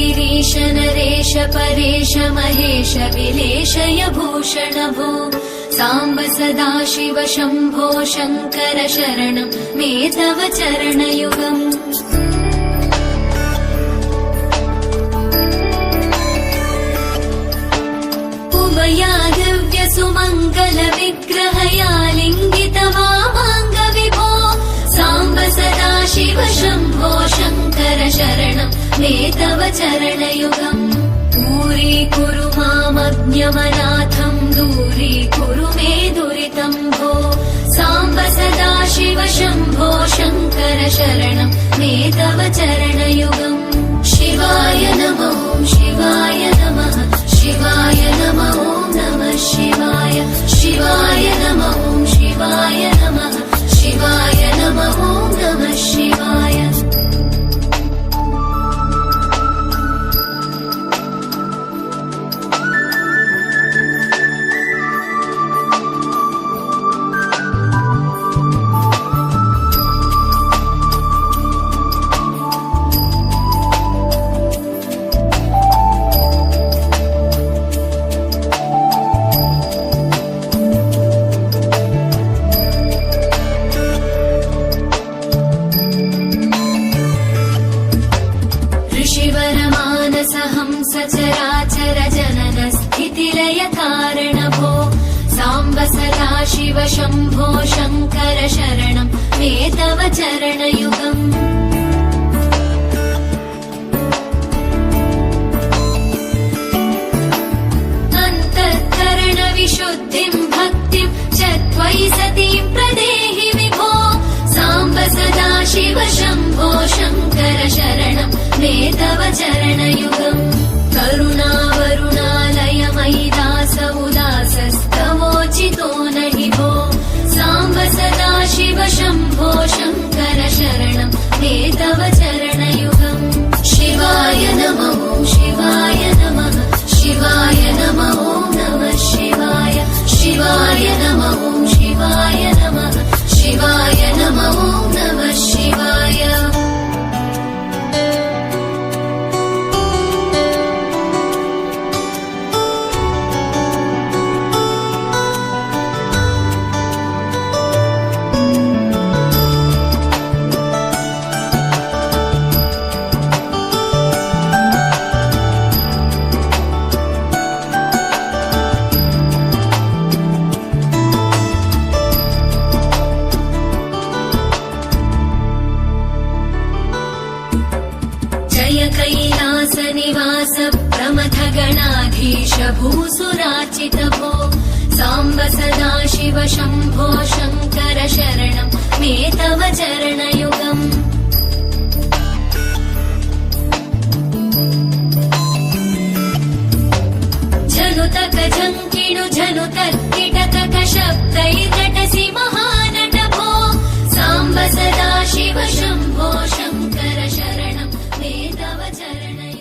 गिरीश नरेश परेश महेश विलेशय भूषण भो साम्ब सदाशिव शम्भो शङ्कर शरणं मे तव चरणयुगम् उमया दिव्य सुमङ्गल विग्रहया लिङ्गित वामाङ्ग विभो साम्ब सदाशिव शम्भो शङ्कर शरणं मे तव चरणयुगम् दूरीकुरु मामज्ञमनाथं दूरीकुरु मे दुरितं भो साम्ब सदाशिव शम्भो शङ्कर शरणं मे तव चरणयुगम् शिवाय नमः शिवाय नमः शिवाय नमः नमः शिवाय शिवाय नमः शिवाय नमः शिवाय नमः नमः शिवाय सचराचर जनन स्थितिलय कारण भो साम्ब सदाशिव शम्भो शङ्कर शरणं मे तव चरणयुगम् अन्तःकरण विशुद्धिं भक्तिं च त्वयि सतीं प्रदेहि विभो साम्ब सदाशिव शम्भो शङ्कर शरणं मे तव चरणयुगम् करुणावरुणालय मयि दास उदासस्तवोचितो नहि भो साम्ब सदाशिव शम्भो शङ्कर शरणं मे तव चरणयुगम् शिवाय नमः शिवाय नमः शिवाय नमः नमः शिवाय शिवाय नमः शिवाय नमः शिवाय नमः नमः शिवाय कैलास निवास प्रमथ गणाधीश भूसुराचित भो साम्ब सदाशिव शम्भो शङ्कर शरणं मे तव चरणयुगम् जनुतक जङ्किणु जनुतर्किटक शब्दैर्नटसि महानट भो साम्ब सदाशिव शम्भो शङ्कर शरणं मे तव चरणयुगम्